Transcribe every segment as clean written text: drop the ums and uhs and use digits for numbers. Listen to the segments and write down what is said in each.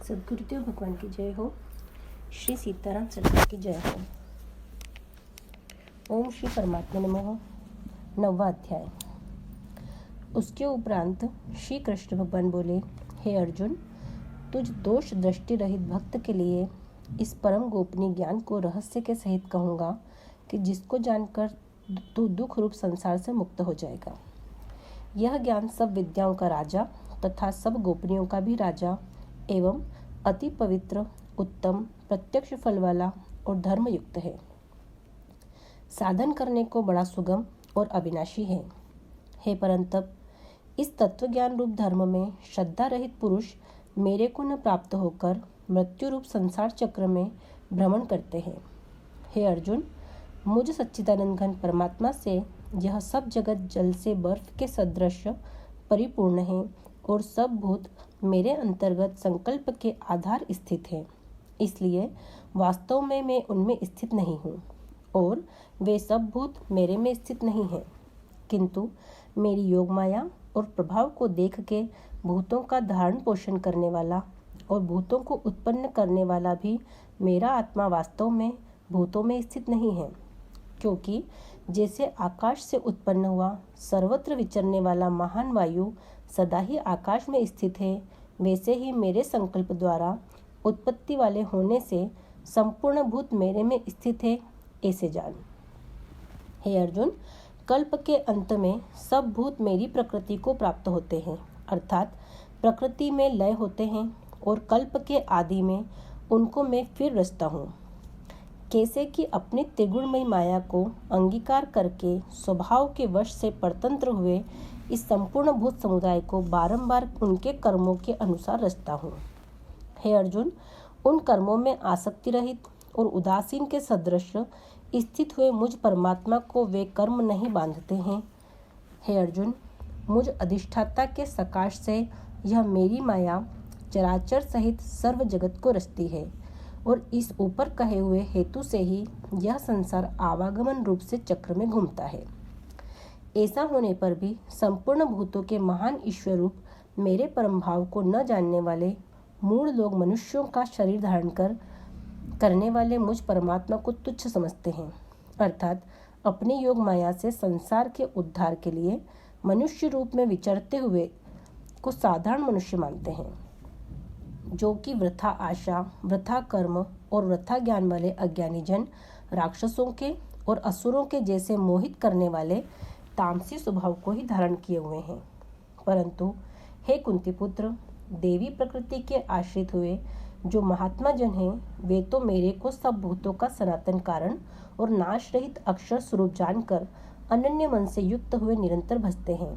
सद्गुरुदेव भगवान की जय हो। श्री सीताराम सरकार की जय हो। ओम श्री परमात्मा नमः। 9वां अध्याय। उसके उपरांत श्री कृष्ण भगवान बोले, हे अर्जुन, तुझ दोष दृष्टि रहित भक्त के लिए इस परम गोपनीय ज्ञान को रहस्य के सहित कहूँगा कि जिसको जानकर तू दुख रूप संसार से मुक्त हो जाएगा। यह ज्ञान सब विद्याओं का राजा तथा सब गोपनीयों का भी राजा एवं अति पवित्र, उत्तम, प्रत्यक्ष फल वाला और धर्मयुक्त है। साधन करने को बड़ा सुगम और अविनाशी है। हे परंतप, इस तत्व ज्ञान रूप धर्म में श्रद्धा रहित पुरुष मेरे को न प्राप्त होकर मृत्यु रूप संसार चक्र में भ्रमण करते हैं। हे अर्जुन, मुझ सच्चिदानंद घन परमात्मा से यह सब जगत जल से बर्फ के सदृश परिपूर्ण है और सब भूत मेरे अंतर्गत संकल्प के आधार स्थित है। इसलिए वास्तव में मैं उनमें स्थित नहीं हूँ और वे सब भूत मेरे में स्थित नहीं हैं, किंतु मेरी योग माया और प्रभाव को देख के भूतों का धारण पोषण करने वाला और भूतों को उत्पन्न करने वाला भी मेरा आत्मा वास्तव में भूतों में स्थित नहीं है। क्योंकि जैसे आकाश से उत्पन्न हुआ सर्वत्र विचरने वाला महान वायु सदा ही आकाश में स्थित है, वैसे ही मेरे संकल्प द्वारा उत्पत्ति वाले होने से संपूर्ण भूत मेरे में स्थित है, ऐसे जान। हे अर्जुन, कल्प के अंत में सब भूत मेरी प्रकृति को प्राप्त होते हैं, अर्थात प्रकृति में लय होते हैं और कल्प के आदि में उनको मैं फिर रचता हूँ। कैसे कि अपनी त्रिगुणमयी माया को अंगीकार करके स्वभाव के वश से परतंत्र हुए इस संपूर्ण भूत समुदाय को बारंबार उनके कर्मों के अनुसार रचता हूँ। हे अर्जुन, उन कर्मों में आसक्ति रहित और उदासीन के सदृश स्थित हुए मुझ परमात्मा को वे कर्म नहीं बांधते हैं। हे अर्जुन, मुझ अधिष्ठाता के सकाश से यह मेरी माया चराचर सहित सर्व जगत को रचती है और इस ऊपर कहे हुए हेतु से ही यह संसार आवागमन रूप से चक्र में घूमता है। ऐसा होने पर भी संपूर्ण भूतों के महान ईश्वर रूप मेरे परम भाव को न जानने वाले मूढ़ लोग मनुष्यों का शरीर धारण करने वाले मुझ परमात्मा को तुच्छ समझते हैं, अर्थात अपनी योग माया से संसार के उद्धार के लिए मनुष्य रूप में विचरते हुए को साधारण मनुष्य मानते हैं, जो कि वृथा आशा, वृथा कर्म और वृथा ज्ञान वाले अज्ञानी जन राक्षसों के और असुरों के जैसे मोहित करने वाले तामसी स्वभाव को ही धारण किए हुए हैं। परंतु हे कुंती पुत्र, देवी प्रकृति के आश्रित हुए जो महात्मा जन हैं, वे तो मेरे को सब भूतों का सनातन कारण और नाश रहित अक्षर स्वरूप जानकर अनन्य मन से युक्त हुए निरंतर भजते हैं।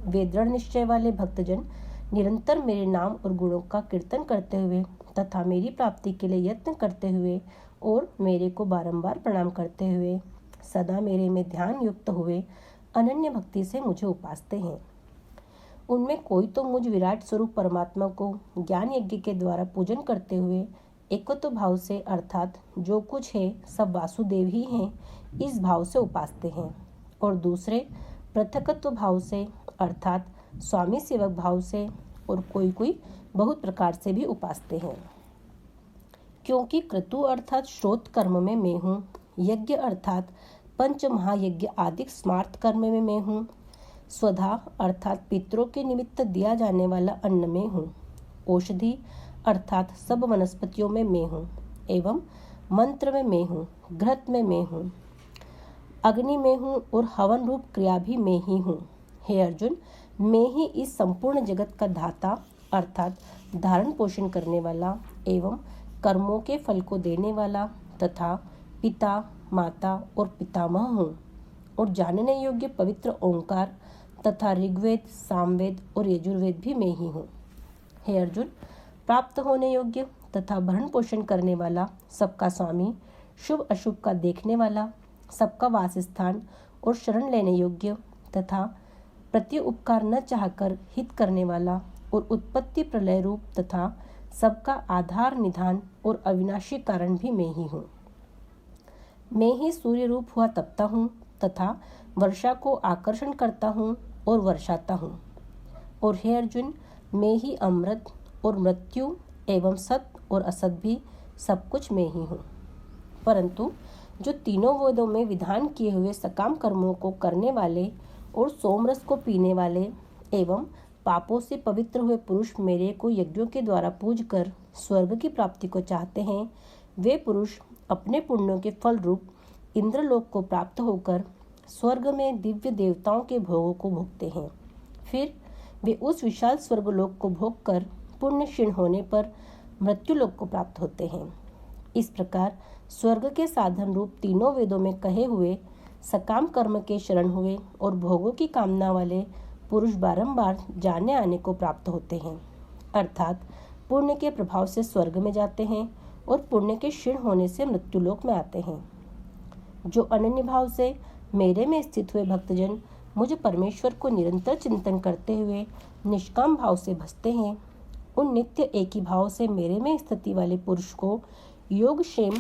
वे दृढ़ निश्चय वाले भक्तजन निरंतर मेरे नाम और गुणों का कीर्तन करते हुए तथा मेरी प्राप्ति के लिए यत्न करते हुए और मेरे को बारंबार प्रणाम करते हुए सदा मेरे में ध्यान युक्त हुए अनन्य भक्ति से मुझे उपासते हैं। उनमें कोई तो मुझ विराट स्वरूप परमात्मा को ज्ञान यज्ञ के द्वारा पूजन करते हुए एकत्व भाव से, अर्थात जो कुछ है सब वासुदेव ही हैं, इस भाव से उपासते हैं, और दूसरे पृथकत्व भाव से, अर्थात स्वामी सेवक भाव से, और कोई बहुत प्रकार से भी उपासते हैं। क्योंकि क्रतु अर्थात श्रोत कर्म में मैं हूँ, यज्ञ अर्थात पंच महायज्ञ आदि स्मार्थ कर्म में मैं हूँ, स्वधा अर्थात पितरों के निमित्त दिया जाने वाला अन्न में हूँ, औषधि अर्थात सब वनस्पतियों में मैं हूँ, एवं मंत्र में मैं हूँ, घृत में मैं हूँ, अग्नि में हूँ और हवन रूप क्रिया भी मैं ही हूँ। हे अर्जुन, मैं ही इस संपूर्ण जगत का धाता अर्थात धारण पोषण करने वाला एवं कर्मों के फल को देने वाला तथा पिता, माता और पितामह हूँ, और जानने योग्य पवित्र ओंकार तथा ऋग्वेद, सामवेद और यजुर्वेद भी मैं ही हूँ। हे अर्जुन, प्राप्त होने योग्य तथा भरण पोषण करने वाला, सबका स्वामी, शुभ अशुभ का देखने वाला, सबका वासस्थान और शरण लेने योग्य तथा प्रति उपकार न चाहकर हित करने वाला और उत्पत्ति प्रलय रूप तथा सबका आधार निधान और अविनाशी कारण भी मैं ही हूँ। मैं ही सूर्य रूप हुआ तपता हूँ तथा वर्षा को आकर्षण करता हूँ और वर्षाता हूँ। और हे अर्जुन, मैं ही अमृत और मृत्यु एवं सत और असत भी सब कुछ मैं ही हूँ। परंतु जो तीनों वेदों में विधान किए हुए सकाम कर्मों को करने वाले और सोमरस को पीने वाले एवं पापों से पवित्र हुए पुरुष मेरे को यज्ञों के द्वारा पूज कर स्वर्ग की प्राप्ति को चाहते हैं, वे पुरुष अपने पुण्यों के फल रूप इंद्रलोक को प्राप्त होकर स्वर्ग में दिव्य देवताओं के भोगों को भोगते हैं। फिर वे उस विशाल स्वर्गलोक को भोग कर पुण्य क्षीण होने पर मृत्युलोक को प्राप्त होते हैं। इस प्रकार स्वर्ग के साधन रूप तीनों वेदों में कहे हुए सकाम कर्म के शरण हुए और भोगों की कामना वाले पुरुष बारंबार जाने आने को प्राप्त होते हैं, अर्थात पुण्य के प्रभाव से स्वर्ग में जाते हैं और पुण्य के क्षीण होने से मृत्युलोक में आते हैं। जो अनन्य भाव से मेरे में स्थित हुए भक्तजन मुझ परमेश्वर को निरंतर चिंतन करते हुए निष्काम भाव से भजते हैं, उन नित्य एक ही भाव से मेरे में स्थिति वाले पुरुष को योगक्षेम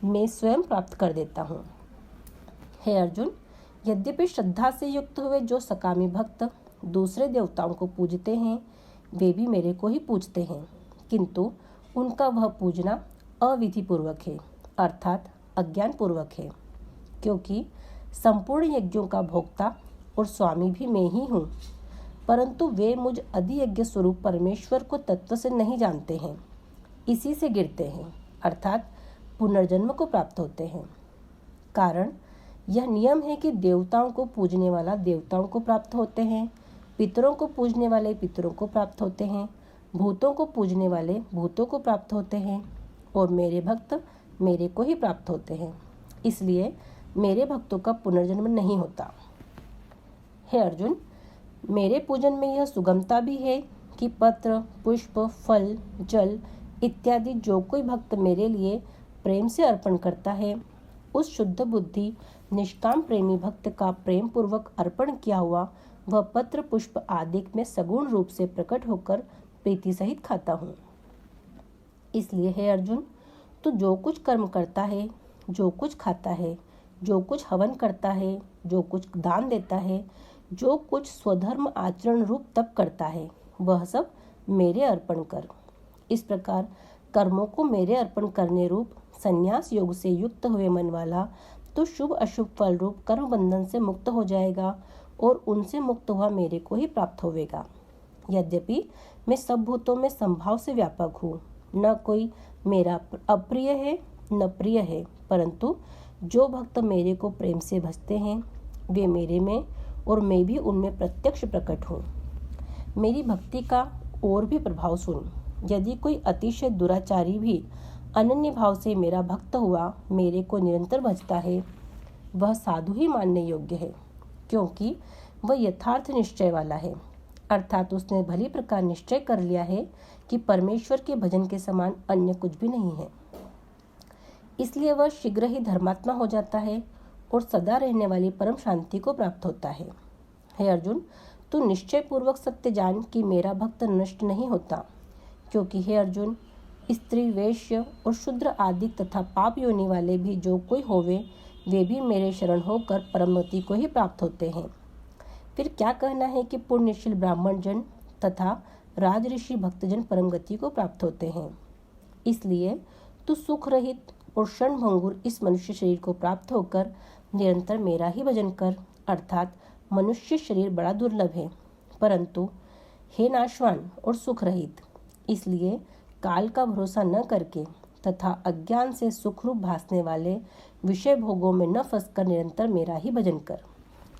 में स्वयं प्राप्त कर देता हूँ। हे अर्जुन, यद्यपि श्रद्धा से युक्त हुए जो सकामी भक्त दूसरे देवताओं को पूजते हैं, वे भी मेरे को ही पूजते हैं, किंतु उनका वह पूजना अविधि पूर्वक है, अर्थात अज्ञान पूर्वक है, क्योंकि संपूर्ण यज्ञों का भोक्ता और स्वामी भी मैं ही हूँ। परंतु वे मुझ अधियज्ञ स्वरूप परमेश्वर को तत्व से नहीं जानते हैं, इसी से गिरते हैं, अर्थात पुनर्जन्म को प्राप्त होते हैं। कारण यह नियम है कि देवताओं को पूजने वाला देवताओं को प्राप्त होते हैं, पितरों को पूजने वाले पितरों को प्राप्त होते हैं, भूतों को पूजने वाले भूतों को प्राप्त होते हैं और मेरे भक्त मेरे को ही प्राप्त होते हैं। इसलिए मेरे भक्तों का पुनर्जन्म नहीं होता। हे अर्जुन, मेरे पूजन में यह सुगमता भी है कि पत्र, पुष्प, फल, जल इत्यादि जो कोई भक्त मेरे लिए प्रेम से अर्पण करता है, उस शुद्ध बुद्धि निष्काम प्रेमी भक्त का प्रेम पूर्वक अर्पण किया हुआ वह पत्र, पुष्प आदि में सगुण रूप से प्रकट होकर प्रीति सहित खाता हूँ। इसलिए हे अर्जुन, तू जो कुछ कर्म करता है, जो कुछ खाता है, जो कुछ हवन करता है, जो कुछ दान देता है, जो कुछ स्वधर्म आचरण रूप तप करता है, वह सब मेरे अर्पण कर। इस प्रकार कर्मों को मेरे अर्पण करने रूप संन्यास योग से युक्त हुए मन वाला तो शुभ अशुभ फल रूप कर्म बंधन से मुक्त हो जाएगा और उनसे मुक्त हुआ मेरे को ही प्राप्त होवेगा। यद्यपि मैं सब भूतों में संभाव से व्यापक हूँ, न कोई मेरा अप्रिय है न प्रिय है, परंतु जो भक्त मेरे को प्रेम से भजते हैं वे मेरे में और मैं भी उनमें प्रत्यक्ष प्रकट हूँ। मेरी भक्ति का और भी प्रभाव सुन। यदि कोई अतिशय दुराचारी भी अनन्य भाव से मेरा भक्त हुआ मेरे को निरंतर भजता है, वह साधु ही मानने योग्य है, क्योंकि वह यथार्थ निश्चय वाला है, अर्थात उसने भली प्रकार निश्चय कर लिया है कि परमेश्वर के भजन के समान अन्य कुछ भी नहीं है। इसलिए वह शीघ्र ही धर्मात्मा हो जाता है और सदा रहने वाली परम शांति को प्राप्त होता है। हे अर्जुन, तू निश्चय पूर्वक सत्य जान कि मेरा भक्त नष्ट नहीं होता, क्योंकि हे अर्जुन, स्त्री, वैश्य और शूद्र आदि तथा पाप योनि वाले भी जो कोई होवे वे भी मेरे शरण होकर परमगति को ही प्राप्त होते हैं। फिर क्या कहना है कि पुण्यशील ब्राह्मण जन तथा राज ऋषि भक्तजन परमगति को प्राप्त होते हैं। इसलिए तू सुख रहित और क्षणभंगुर इस मनुष्य शरीर को प्राप्त होकर निरंतर मेरा ही भजन कर, अर्थात मनुष्य शरीर बड़ा दुर्लभ है, परंतु हे नाशवान और सुख रहित, इसलिए काल का भरोसा न करके तथा अज्ञान से सुखरूप भासने वाले विषय भोगों में न फंसकर निरंतर मेरा ही भजन कर।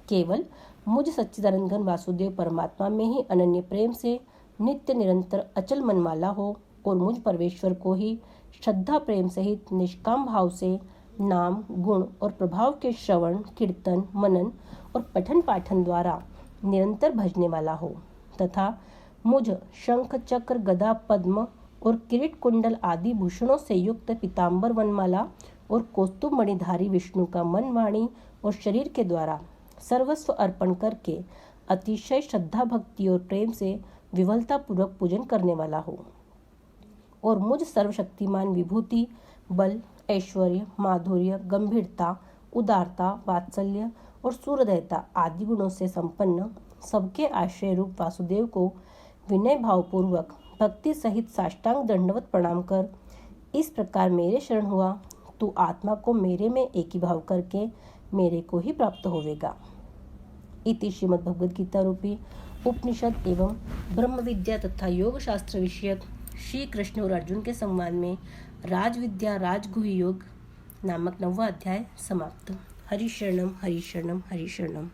केवल मुझ सच्चिदानंद घन वासुदेव परमात्मा में ही अनन्य प्रेम से नित्य निरंतर अचल मन वाला हो और मुझ परमेश्वर को ही श्रद्धा प्रेम सहित निष्काम भाव से नाम, गुण और प्रभाव के श्रवण, कीर्तन, मनन और पठन पाठन द्वारा निरंतर भजने वाला हो तथा मुझ शंख, चक्र, गदा, पद्म और किरीट कुंडल आदि भूषणों से युक्त पीताम्बर वनमाला और कौस्तुभ मणिधारी विष्णु का मन, वाणी और शरीर के द्वारा सर्वस्व अर्पण करके अतिशय श्रद्धा, भक्ति और प्रेम से विवलता पूर्वक पूजन करने वाला हो और मुझ सर्वशक्तिमान विभूति, बल, ऐश्वर्य, माधुर्य, गंभीरता, उदारता, वात्सल्य और सूर्यदयता आदि गुणों से संपन्न सबके आश्रय रूप वासुदेव को विनय भावपूर्वक भक्ति सहित साष्टांग दंडवत प्रणाम कर इस प्रकार मेरे शरण हुआ, तू आत्मा को मेरे में एकीभाव करके मेरे को ही प्राप्त होवेगा। इति श्रीमद् भगवद गीता रूपी उपनिषद एवं ब्रह्म विद्या तथा योग शास्त्र विषयक श्री कृष्ण और अर्जुन के संवाद में राजविद्या राजगुह्य योग नामक 9वां अध्याय समाप्त। हरि शरणम हरि शरणम हरि शरणम।